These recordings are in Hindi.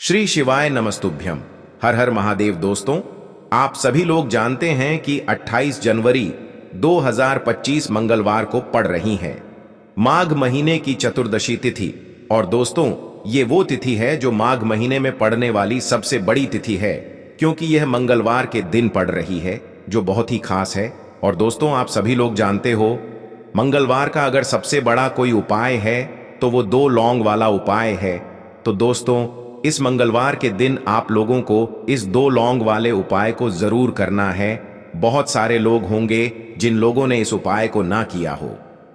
श्री शिवाय नमस्तुभ्यम। हर हर महादेव। दोस्तों, आप सभी लोग जानते हैं कि 28 जनवरी 2025 मंगलवार को पड़ रही है माघ महीने की चतुर्दशी तिथि। और दोस्तों, ये वो तिथि है जो माघ महीने में पड़ने वाली सबसे बड़ी तिथि है, क्योंकि यह मंगलवार के दिन पड़ रही है, जो बहुत ही खास है। और दोस्तों, आप सभी लोग जानते हो, मंगलवार का अगर सबसे बड़ा कोई उपाय है तो वो 2 लौंग वाला उपाय है। तो दोस्तों, इस मंगलवार के दिन आप लोगों को इस 2 लौंग वाले उपाय को जरूर करना है। बहुत सारे लोग होंगे जिन लोगों ने इस उपाय को ना किया हो,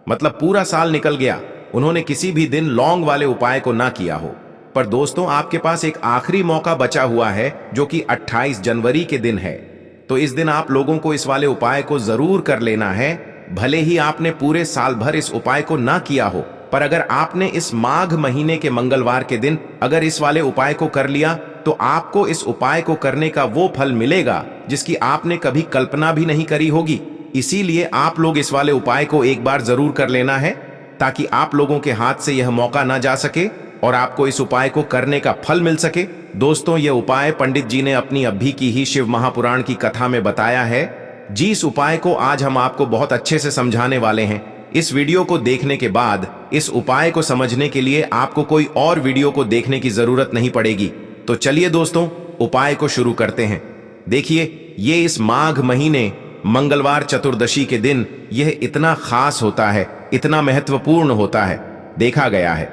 मतलब पूरा साल निकल गया, उन्होंने किसी भी दिन लौंग वाले उपाय को ना किया हो। पर दोस्तों, आपके पास एक आखिरी मौका बचा हुआ है, जो कि 28 जनवरी के दिन है। तो इस दिन आप लोगों को इस वाले उपाय को जरूर कर लेना है। भले ही आपने पूरे साल भर इस उपाय को ना किया हो, पर अगर आपने इस माघ महीने के मंगलवार के दिन अगर इस वाले उपाय को कर लिया, तो आपको इस उपाय को करने का वो फल मिलेगा जिसकी आपने कभी कल्पना भी नहीं करी होगी। इसीलिए आप लोग इस वाले उपाय को एक बार जरूर कर लेना है, ताकि आप लोगों के हाथ से यह मौका ना जा सके और आपको इस उपाय को करने का फल मिल सके। दोस्तों, यह उपाय पंडित जी ने अपनी अभी की ही शिव महापुराण की कथा में बताया है। जिस उपाय को आज हम आपको बहुत अच्छे से समझाने वाले हैं। इस वीडियो को देखने के बाद इस उपाय को समझने के लिए आपको कोई और वीडियो को देखने की जरूरत नहीं पड़ेगी। तो चलिए दोस्तों, उपाय को शुरू करते हैं। देखिए, ये इस माघ महीने मंगलवार चतुर्दशी के दिन यह इतना खास होता है, इतना महत्वपूर्ण होता है। देखा गया है,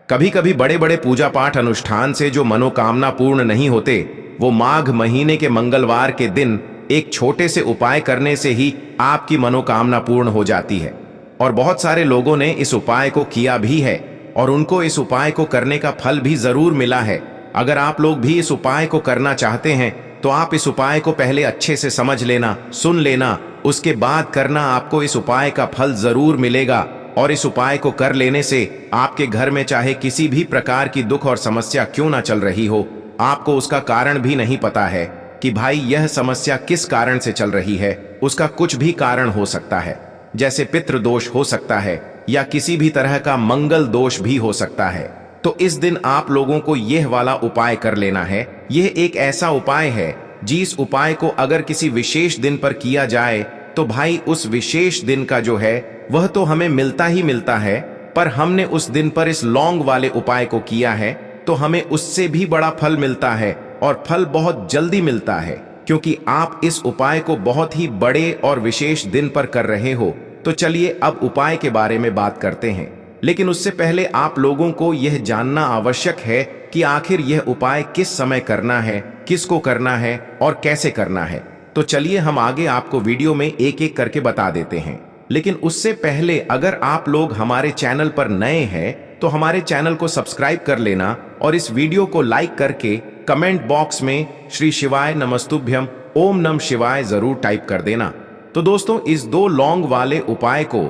कभी कभी बड़े बड़े पूजा पाठ अनुष्ठान से जो मनोकामना पूर्ण नहीं होते, वो माघ महीने के मंगलवार के दिन एक छोटे से उपाय करने से ही आपकी मनोकामना पूर्ण हो जाती है। और बहुत सारे लोगों ने इस उपाय को किया भी है और उनको इस उपाय को करने का फल भी जरूर मिला है। अगर आप लोग भी इस उपाय को करना चाहते हैं, तो आप इस उपाय को पहले अच्छे से समझ लेना, सुन लेना, उसके बाद करना। आपको इस उपाय का फल जरूर मिलेगा। और इस उपाय को कर लेने से आपके घर में चाहे किसी भी प्रकार की दुख और समस्या क्यों ना चल रही हो, आपको उसका कारण भी नहीं पता है कि भाई यह समस्या किस कारण से चल रही है। उसका कुछ भी कारण हो सकता है, जैसे पितृ दोष हो सकता है या किसी भी तरह का मंगल दोष भी हो सकता है। तो इस दिन आप लोगों को यह वाला उपाय कर लेना है। यह एक ऐसा उपाय है जिस उपाय को अगर किसी विशेष दिन पर किया जाए, तो भाई उस विशेष दिन का जो है वह तो हमें मिलता ही मिलता है, पर हमने उस दिन पर इस लौंग वाले उपाय को किया है तो हमें उससे भी बड़ा फल मिलता है, और फल बहुत जल्दी मिलता है, क्योंकि आप इस उपाय को बहुत ही बड़े और विशेष दिन पर कर रहे हो। तो चलिए अब उपाय के बारे में बात करते हैं। लेकिन उससे पहले आप लोगों को यह जानना आवश्यक है कि आखिर यह उपाय किस समय करना है, किसको करना है और कैसे करना है। तो चलिए हम आगे आपको वीडियो में एक एक करके बता देते हैं। लेकिन उससे पहले अगर आप लोग हमारे चैनल पर नए हैं, तो हमारे चैनल को सब्सक्राइब कर लेना और इस वीडियो को लाइक करके कमेंट बॉक्स में श्री शिवाय नमस्तुभ्यम ओम नम शिवाय जरूर टाइप कर देना। तो दोस्तों, इस 2 लौंग वाले उपाय को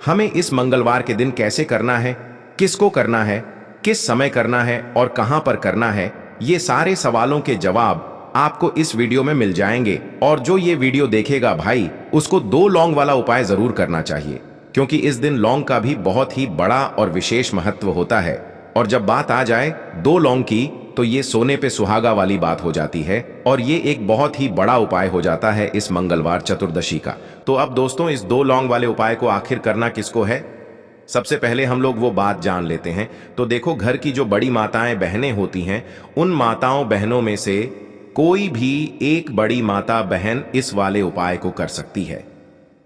हमें इस मंगलवार के दिन कैसे करना है, किसको करना है, किस समय करना है और कहां पर करना है, ये सारे सवालों के जवाब आपको इस वीडियो में मिल जाएंगे। और जो ये वीडियो देखेगा भाई, उसको 2 लौंग वाला उपाय जरूर करना चाहिए, क्योंकि इस दिन लौंग का भी बहुत ही बड़ा और विशेष महत्व होता है। और जब बात आ जाए 2 लौंग की, तो ये सोने पे सुहागा वाली बात हो जाती है, और ये एक बहुत ही बड़ा उपाय हो जाता है इस मंगलवार चतुर्दशी का। तो अब दोस्तों, इस 2 लौंग वाले उपाय को आखिर करना किसको है, सबसे पहले हम लोग वो बात जान लेते हैं। तो देखो, घर की जो बड़ी माताएं बहनें होती हैं, उन माताओं बहनों में से कोई भी एक बड़ी माता बहन इस वाले उपाय को कर सकती है।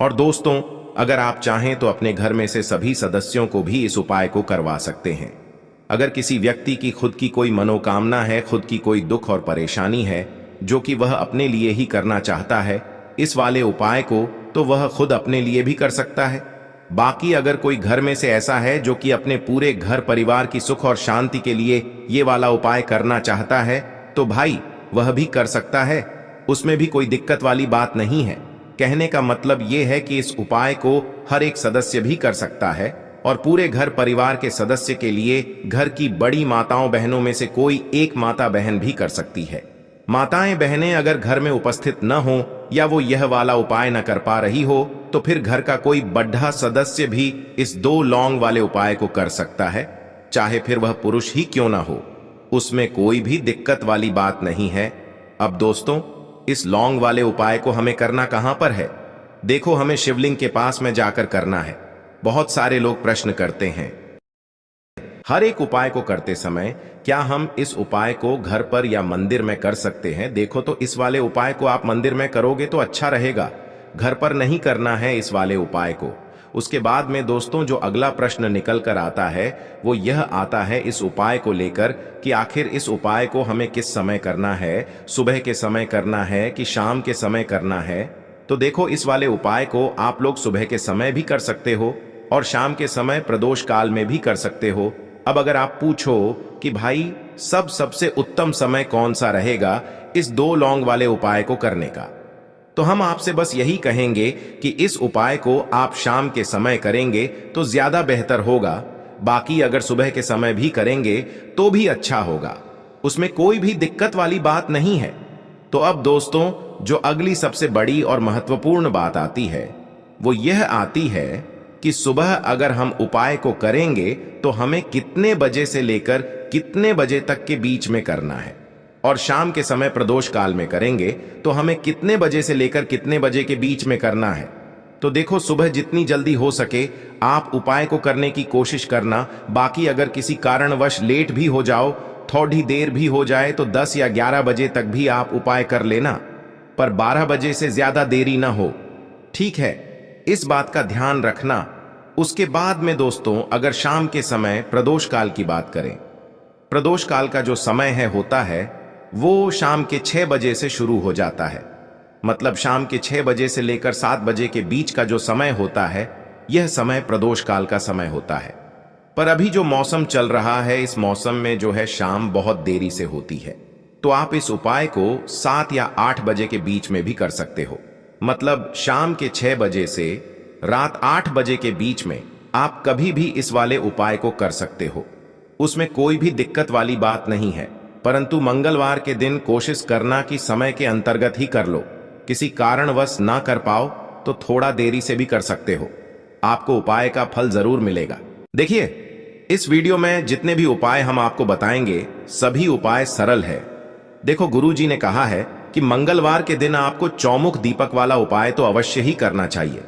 और दोस्तों, अगर आप चाहें तो अपने घर में से सभी सदस्यों को भी इस उपाय को करवा सकते हैं। अगर किसी व्यक्ति की खुद की कोई मनोकामना है, खुद की कोई दुख और परेशानी है, जो कि वह अपने लिए ही करना चाहता है इस वाले उपाय को, तो वह खुद अपने लिए भी कर सकता है। बाकी अगर कोई घर में से ऐसा है जो कि अपने पूरे घर परिवार की सुख और शांति के लिए ये वाला उपाय करना चाहता है, तो भाई वह भी कर सकता है। उसमें भी कोई दिक्कत वाली बात नहीं है। कहने का मतलब ये है कि इस उपाय को हर एक सदस्य भी कर सकता है, और पूरे घर परिवार के सदस्य के लिए घर की बड़ी माताओं बहनों में से कोई एक माता बहन भी कर सकती है। माताएं बहनें अगर घर में उपस्थित न हो या वो यह वाला उपाय न कर पा रही हो, तो फिर घर का कोई बड़ा सदस्य भी इस 2 लौंग वाले उपाय को कर सकता है, चाहे फिर वह पुरुष ही क्यों ना हो। उसमें कोई भी दिक्कत वाली बात नहीं है। अब दोस्तों, इस लौंग वाले उपाय को हमें करना कहां पर है? देखो, हमें शिवलिंग के पास में जाकर करना है। बहुत सारे लोग प्रश्न करते हैं, हर एक उपाय को करते समय क्या हम इस उपाय को घर पर या मंदिर में कर सकते हैं? देखो, तो इस वाले उपाय को आप मंदिर में करोगे तो अच्छा रहेगा, घर पर नहीं करना है इस वाले उपाय को। उसके बाद में दोस्तों, जो अगला प्रश्न निकल कर आता है वो यह आता है इस उपाय को लेकर कि आखिर इस उपाय को हमें किस समय करना है, सुबह के समय करना है कि शाम के समय करना है? तो देखो, इस वाले उपाय को आप लोग सुबह के समय भी कर सकते हो और शाम के समय प्रदोष काल में भी कर सकते हो। अब अगर आप पूछो कि भाई सबसे उत्तम समय कौन सा रहेगा इस दो लौंग वाले उपाय को करने का, तो हम आपसे बस यही कहेंगे कि इस उपाय को आप शाम के समय करेंगे तो ज्यादा बेहतर होगा। बाकी अगर सुबह के समय भी करेंगे तो भी अच्छा होगा, उसमें कोई भी दिक्कत वाली बात नहीं है। तो अब दोस्तों, जो अगली सबसे बड़ी और महत्वपूर्ण बात आती है वो यह आती है कि सुबह अगर हम उपाय को करेंगे तो हमें कितने बजे से लेकर कितने बजे तक के बीच में करना है, और शाम के समय प्रदोष काल में करेंगे तो हमें कितने बजे से लेकर कितने बजे के बीच में करना है। तो देखो, सुबह जितनी जल्दी हो सके आप उपाय को करने की कोशिश करना। बाकी अगर किसी कारणवश लेट भी हो जाओ, थोड़ी देर भी हो जाए, तो 10 या 11 बजे तक भी आप उपाय कर लेना, पर 12 बजे से ज्यादा देरी ना हो, ठीक है? इस बात का ध्यान रखना। उसके बाद में दोस्तों, अगर शाम के समय प्रदोष काल की बात करें, प्रदोष काल का जो समय होता है वो शाम के 6 बजे से शुरू हो जाता है। मतलब शाम के 6 बजे से लेकर 7 बजे के बीच का जो समय होता है, यह समय प्रदोष काल का समय होता है। पर अभी जो मौसम चल रहा है, इस मौसम में जो है शाम बहुत देरी से होती है, तो आप इस उपाय को 7 या 8 बजे के बीच में भी कर सकते हो। मतलब शाम के 6 बजे से रात 8 बजे के बीच में आप कभी भी इस वाले उपाय को कर सकते हो, उसमें कोई भी दिक्कत वाली बात नहीं है। परंतु मंगलवार के दिन कोशिश करना कि समय के अंतर्गत ही कर लो। किसी कारणवश ना कर पाओ तो थोड़ा देरी से भी कर सकते हो, आपको उपाय का फल जरूर मिलेगा। देखिए, इस वीडियो में जितने भी उपाय हम आपको बताएंगे सभी उपाय सरल है। देखो, गुरुजी ने कहा है कि मंगलवार के दिन आपको चौमुख दीपक वाला उपाय तो अवश्य ही करना चाहिए।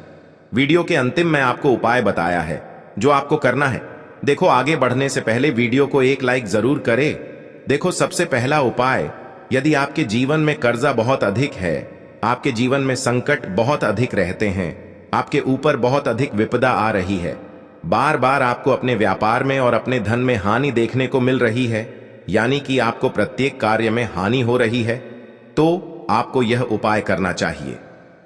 वीडियो के अंतिम में आपको उपाय बताया है जो आपको करना है। देखो, आगे बढ़ने से पहले वीडियो को एक लाइक जरूर करें। देखो, सबसे पहला उपाय, यदि आपके जीवन में कर्जा बहुत अधिक है, आपके जीवन में संकट बहुत अधिक रहते हैं, आपके ऊपर बहुत अधिक विपदा आ रही है, बार बार आपको अपने व्यापार में और अपने धन में हानि देखने को मिल रही है, यानी कि आपको प्रत्येक कार्य में हानि हो रही है, तो आपको यह उपाय करना चाहिए।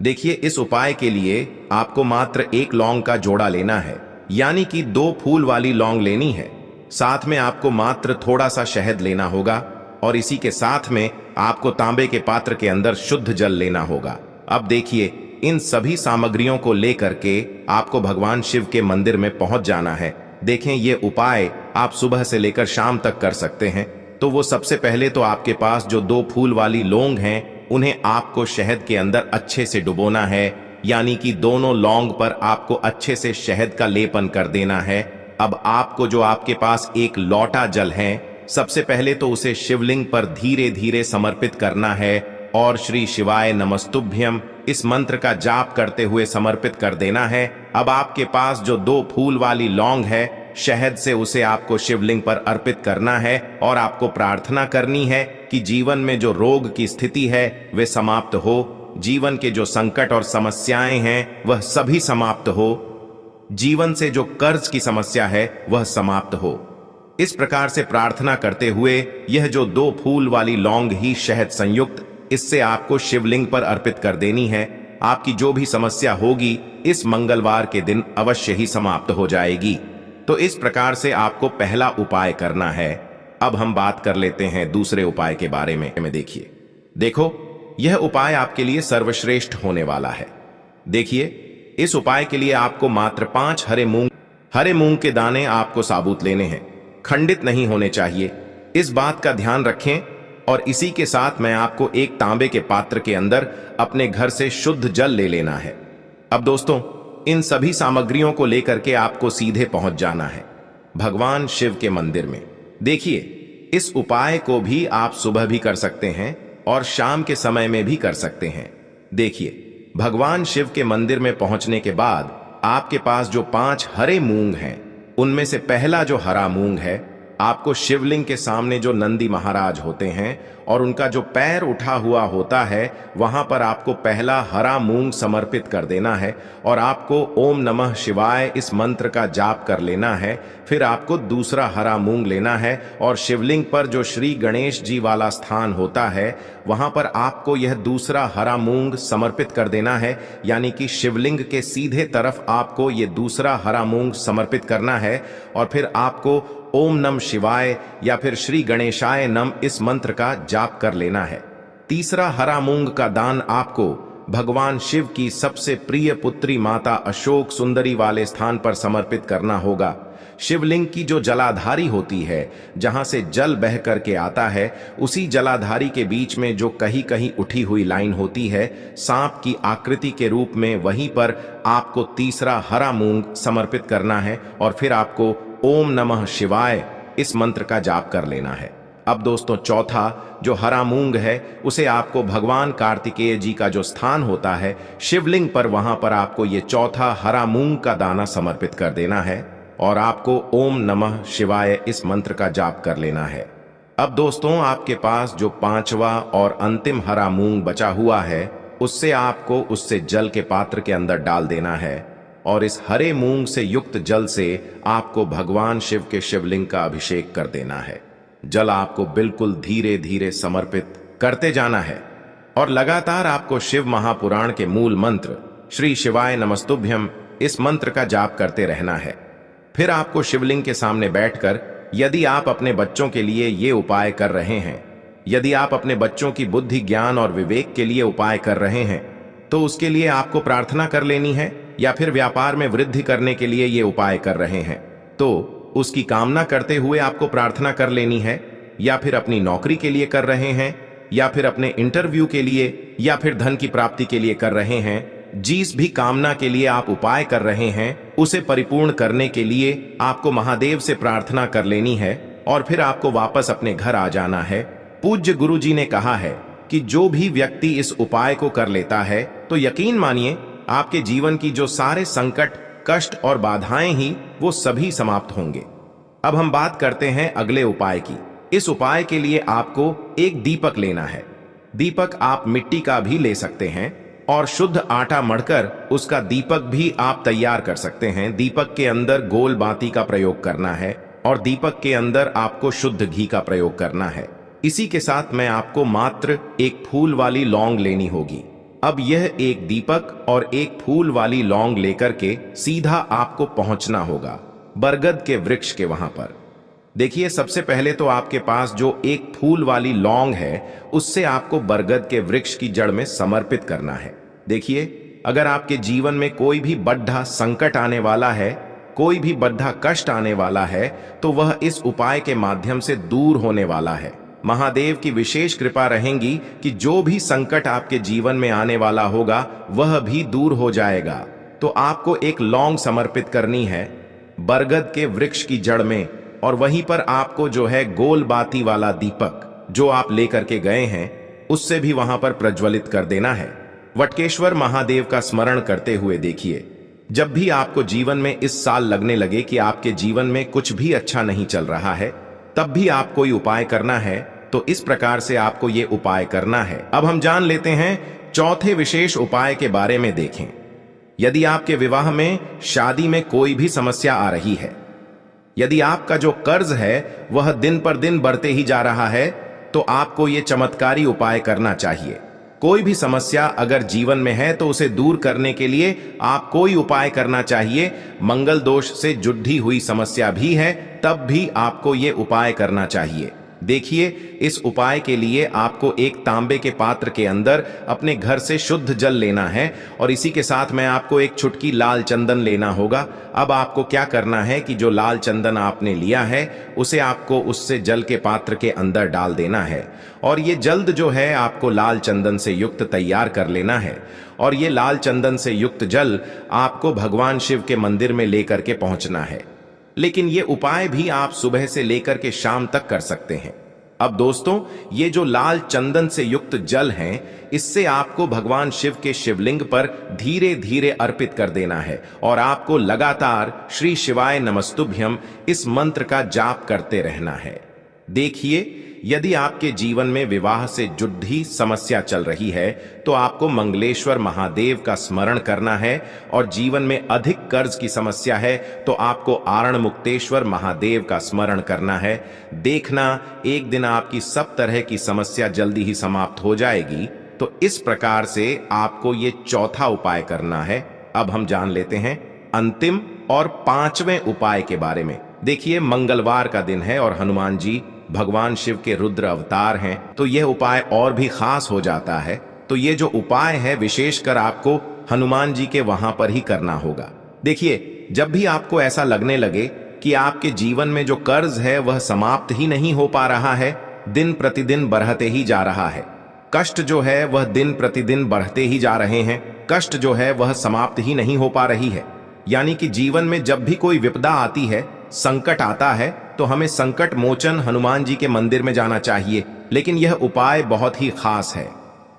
देखिए, इस उपाय के लिए आपको मात्र एक लौंग का जोड़ा लेना है, यानी कि 2 फूल वाली लौंग लेनी है। साथ में आपको मात्र थोड़ा सा शहद लेना होगा और इसी के साथ में आपको तांबे के पात्र के अंदर शुद्ध जल लेना होगा। अब देखिए, इन सभी सामग्रियों को लेकर के आपको भगवान शिव के मंदिर में पहुंच जाना है। देखें, ये उपाय आप सुबह से लेकर शाम तक कर सकते हैं। तो वो सबसे पहले तो आपके पास जो 2 फूल वाली लौंग हैं, उन्हें आपको शहद के अंदर अच्छे से डुबोना है, यानी कि दोनों लौंग पर आपको अच्छे से शहद का लेपन कर देना है। अब आपको जो आपके पास एक लोटा जल है, सबसे पहले तो उसे शिवलिंग पर धीरे धीरे समर्पित करना है और श्री शिवाय नमस्तुभ्यम इस मंत्र का जाप करते हुए समर्पित कर देना है। अब आपके पास जो 2 फूल वाली लौंग है, शहद से उसे आपको शिवलिंग पर अर्पित करना है और आपको प्रार्थना करनी है कि जीवन में जो रोग की स्थिति है वे समाप्त हो, जीवन के जो संकट और समस्याएं हैं वह सभी समाप्त हो, जीवन से जो कर्ज की समस्या है वह समाप्त हो। इस प्रकार से प्रार्थना करते हुए यह जो 2 फूल वाली लौंग ही शहद संयुक्त, इससे आपको शिवलिंग पर अर्पित कर देनी है। आपकी जो भी समस्या होगी इस मंगलवार के दिन अवश्य ही समाप्त हो जाएगी। तो इस प्रकार से आपको पहला उपाय करना है। अब हम बात कर लेते हैं दूसरे उपाय के बारे में। देखो, यह उपाय आपके लिए सर्वश्रेष्ठ होने वाला है। देखिए, इस उपाय के लिए आपको मात्र 5 हरे मूंग के दाने आपको साबुत लेने हैं, खंडित नहीं होने चाहिए, इस बात का ध्यान रखें। और इसी के साथ मैं आपको एक तांबे के पात्र के अंदर अपने घर से शुद्ध जल ले लेना है। अब दोस्तों, इन सभी सामग्रियों को लेकर के आपको सीधे पहुंच जाना है भगवान शिव के मंदिर में। देखिए, इस उपाय को भी आप सुबह भी कर सकते हैं और शाम के समय में भी कर सकते हैं। देखिए, भगवान शिव के मंदिर में पहुंचने के बाद आपके पास जो 5 हरे मूंग हैं, उनमें से पहला जो हरा मूंग है, आपको शिवलिंग के सामने जो नंदी महाराज होते हैं और उनका जो पैर उठा हुआ होता है, वहां पर आपको पहला हरा मूंग समर्पित कर देना है और आपको ओम नमः शिवाय इस मंत्र का जाप कर लेना है। फिर आपको दूसरा हरा मूंग लेना है और शिवलिंग पर जो श्री गणेश जी वाला स्थान होता है, वहां पर आपको यह दूसरा हरा मूंग समर्पित कर देना है, यानी कि शिवलिंग के सीधे तरफ आपको ये दूसरा हरा मूंग समर्पित करना है और फिर आपको ओम नम शिवाय या फिर श्री गणेशाय नम इस मंत्र का जाप कर लेना है। तीसरा हरा मूंग का दान आपको भगवान शिव की सबसे प्रिय पुत्री माता अशोक सुंदरी वाले स्थान पर समर्पित करना होगा। शिवलिंग की जो जलाधारी होती है, जहां से जल बह करके आता है, उसी जलाधारी के बीच में जो कहीं कहीं उठी हुई लाइन होती है सांप की आकृति के रूप में, वहीं पर आपको तीसरा हरा मूंग समर्पित करना है और फिर आपको ओम नमः शिवाय इस मंत्र का जाप कर लेना है। अब दोस्तों, चौथा जो हरा मूंग है, उसे आपको भगवान कार्तिकेय जी का जो स्थान होता है शिवलिंग पर, वहां पर आपको ये चौथा हरा मूंग का दाना समर्पित कर देना है और आपको ओम नमः शिवाय इस मंत्र का जाप कर लेना है। अब दोस्तों, आपके पास जो 5वां और अंतिम हरा मूंग बचा हुआ है, उससे आपको उससे जल के पात्र के अंदर डाल देना है और इस हरे मूंग से युक्त जल से आपको भगवान शिव के शिवलिंग का अभिषेक कर देना है। जल आपको बिल्कुल धीरे धीरे समर्पित करते जाना है और लगातार आपको शिव महापुराण के मूल मंत्र श्री शिवाय नमस्तुभ्यम इस मंत्र का जाप करते रहना है। फिर आपको शिवलिंग के सामने बैठकर, यदि आप अपने बच्चों के लिए ये उपाय कर रहे हैं, यदि आप अपने बच्चों की बुद्धि ज्ञान और विवेक के लिए उपाय कर रहे हैं, तो उसके लिए आपको प्रार्थना कर लेनी है, या फिर व्यापार में वृद्धि करने के लिए ये उपाय कर रहे हैं तो उसकी कामना करते हुए आपको प्रार्थना कर लेनी है, या फिर अपनी नौकरी के लिए कर रहे हैं, या फिर अपने इंटरव्यू के लिए, या फिर धन की प्राप्ति के लिए कर रहे हैं। जिस भी कामना के लिए आप उपाय कर रहे हैं, उसे परिपूर्ण करने के लिए आपको महादेव से प्रार्थना कर लेनी है और फिर आपको वापस अपने घर आ जाना है। पूज्य गुरु जी ने कहा है कि जो भी व्यक्ति इस उपाय को कर लेता है, तो यकीन मानिए आपके जीवन की जो सारे संकट, कष्ट और बाधाएं ही वो सभी समाप्त होंगे। अब हम बात करते हैं अगले उपाय की। इस उपाय के लिए आपको एक दीपक लेना है। दीपक आप मिट्टी का भी ले सकते हैं और शुद्ध आटा मढ़कर उसका दीपक भी आप तैयार कर सकते हैं। दीपक के अंदर गोल बाती का प्रयोग करना है और दीपक के अंदर आपको शुद्ध घी का प्रयोग करना है। इसी के साथ में आपको मात्र एक फूल वाली लौंग लेनी होगी। अब यह एक दीपक और एक फूल वाली लौंग लेकर के सीधा आपको पहुंचना होगा बरगद के वृक्ष के वहां पर। देखिए, सबसे पहले तो आपके पास जो एक फूल वाली लौंग है, उससे आपको बरगद के वृक्ष की जड़ में समर्पित करना है। देखिए, अगर आपके जीवन में कोई भी बड़ा संकट आने वाला है, कोई भी बड़ा कष्ट आने वाला है, तो वह इस उपाय के माध्यम से दूर होने वाला है। महादेव की विशेष कृपा रहेगी कि जो भी संकट आपके जीवन में आने वाला होगा, वह भी दूर हो जाएगा। तो आपको एक लौंग समर्पित करनी है बरगद के वृक्ष की जड़ में, और वहीं पर आपको जो है गोल बाती वाला दीपक जो आप लेकर के गए हैं, उससे भी वहां पर प्रज्वलित कर देना है। वटकेश्वर महादेव का स्मरण करते हुए देखिए, जब भी आपको जीवन में इस साल लगने लगे कि आपके जीवन में कुछ भी अच्छा नहीं चल रहा है, तब भी आप कोई उपाय करना है, तो इस प्रकार से आपको ये उपाय करना है। अब हम जान लेते हैं चौथे विशेष उपाय के बारे में। देखें, यदि आपके विवाह में, शादी में कोई भी समस्या आ रही है, यदि आपका जो कर्ज है वह दिन पर दिन बढ़ते ही जा रहा है, तो आपको ये चमत्कारी उपाय करना चाहिए। कोई भी समस्या अगर जीवन में है तो उसे दूर करने के लिए आप कोई उपाय करना चाहिए। मंगल दोष से जुड़ी हुई समस्या भी है, तब भी आपको ये उपाय करना चाहिए। देखिए, इस उपाय के लिए आपको एक तांबे के पात्र के अंदर अपने घर से शुद्ध जल लेना है और इसी के साथ में आपको एक चुटकी लाल चंदन लेना होगा। अब आपको क्या करना है कि जो लाल चंदन आपने लिया है, उसे आपको उससे जल के पात्र के अंदर डाल देना है और ये जल्द जो है आपको लाल चंदन से युक्त तैयार कर लेना है। और ये लाल चंदन से युक्त जल आपको भगवान शिव के मंदिर में लेकर के पहुंचना है। लेकिन ये उपाय भी आप सुबह से लेकर के शाम तक कर सकते हैं। अब दोस्तों, ये जो लाल चंदन से युक्त जल हैं, इससे आपको भगवान शिव के शिवलिंग पर धीरे धीरे अर्पित कर देना है और आपको लगातार श्री शिवाय नमस्तुभ्यम इस मंत्र का जाप करते रहना है। देखिए, यदि आपके जीवन में विवाह से जुड़ी समस्या चल रही है तो आपको मंगलेश्वर महादेव का स्मरण करना है, और जीवन में अधिक कर्ज की समस्या है तो आपको आरण मुक्तेश्वर महादेव का स्मरण करना है। देखना, एक दिन आपकी सब तरह की समस्या जल्दी ही समाप्त हो जाएगी। तो इस प्रकार से आपको ये चौथा उपाय करना है। अब हम जान लेते हैं अंतिम और पांचवें उपाय के बारे में। देखिए, मंगलवार का दिन है और हनुमान जी भगवान शिव के रुद्र अवतार हैं, तो यह उपाय और भी खास हो जाता है। तो ये जो उपाय है, विशेषकर आपको हनुमान जी के वहां पर ही करना होगा। देखिए, जब भी आपको ऐसा लगने लगे कि आपके जीवन में जो कर्ज है वह समाप्त ही नहीं हो पा रहा है, दिन प्रतिदिन बढ़ते ही जा रहा है, कष्ट जो है वह दिन प्रतिदिन बढ़ते ही जा रहे हैं, कष्ट जो है वह समाप्त ही नहीं हो पा रही है, यानी कि जीवन में जब भी कोई विपदा आती है, संकट आता है, तो हमें संकट मोचन हनुमान जी के मंदिर में जाना चाहिए। लेकिन यह उपाय बहुत ही खास है।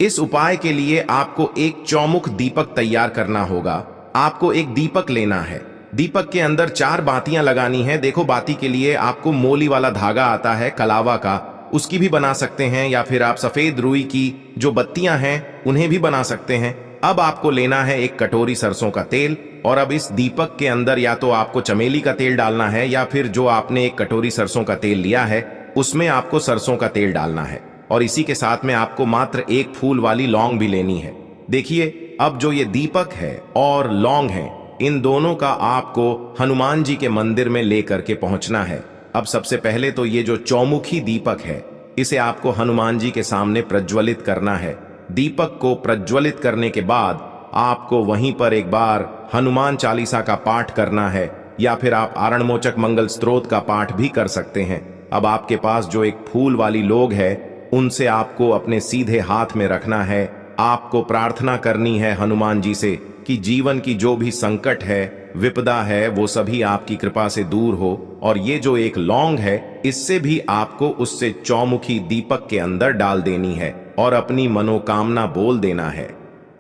इस उपाय के लिए आपको एक चौमुख दीपक तैयार करना होगा। आपको एक दीपक लेना है, दीपक के अंदर 4 बातियां लगानी है। देखो, बाती के लिए आपको मोली वाला धागा आता है कलावा का, उसकी भी बना सकते हैं, या फिर आप सफेद रुई की जो बत्तियां हैं उन्हें भी बना सकते हैं। अब आपको लेना है एक कटोरी सरसों का तेल, और अब इस दीपक के अंदर या तो आपको चमेली का तेल डालना है, या फिर जो आपने एक कटोरी सरसों का तेल लिया है उसमें आपको सरसों का तेल डालना है, और इसी के साथ में आपको मात्र एक फूल वाली लौंग भी लेनी है। देखिए, अब जो ये दीपक है और लौंग है, इन दोनों का आपको हनुमान जी के मंदिर में लेकर के पहुंचना है। अब सबसे पहले तो ये जो चौमुखी दीपक है, इसे आपको हनुमान जी के सामने प्रज्वलित करना है। दीपक को प्रज्वलित करने के बाद आपको वहीं पर एक बार हनुमान चालीसा का पाठ करना है, या फिर आप आरणमोचक मंगल स्तोत्र का पाठ भी कर सकते हैं। अब आपके पास जो एक फूल वाली लोग है, उनसे आपको अपने सीधे हाथ में रखना है। आपको प्रार्थना करनी है हनुमान जी से कि जीवन की जो भी संकट है, विपदा है, वो सभी आपकी कृपा से दूर हो। और ये जो एक लौंग है, इससे भी आपको उससे चौमुखी दीपक के अंदर डाल देनी है और अपनी मनोकामना बोल देना है।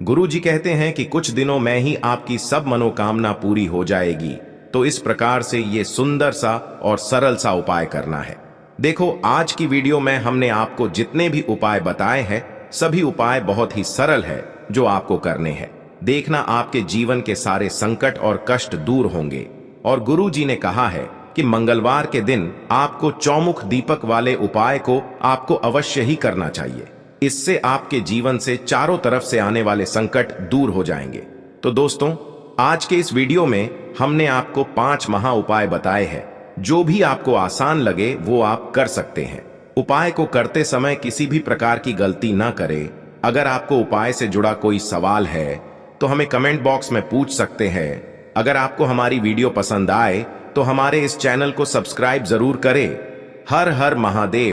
गुरु जी कहते हैं कि कुछ दिनों में ही आपकी सब मनोकामना पूरी हो जाएगी। तो इस प्रकार से ये सुंदर सा और सरल सा उपाय करना है। देखो, आज की वीडियो में हमने आपको जितने भी उपाय बताए हैं, सभी उपाय बहुत ही सरल है जो आपको करने हैं। देखना, आपके जीवन के सारे संकट और कष्ट दूर होंगे। और गुरु जी ने कहा है कि मंगलवार के दिन आपको चौमुख दीपक वाले उपाय को आपको अवश्य ही करना चाहिए। इससे आपके जीवन से चारों तरफ से आने वाले संकट दूर हो जाएंगे। तो दोस्तों, आज के इस वीडियो में हमने आपको 5 महा उपाय बताए हैं। जो भी आपको आसान लगे वो आप कर सकते हैं। उपाय को करते समय किसी भी प्रकार की गलती ना करें। अगर आपको उपाय से जुड़ा कोई सवाल है तो हमें कमेंट बॉक्स में पूछ सकते हैं। अगर आपको हमारी वीडियो पसंद आए तो हमारे इस चैनल को सब्सक्राइब जरूर करें। हर हर महादेव।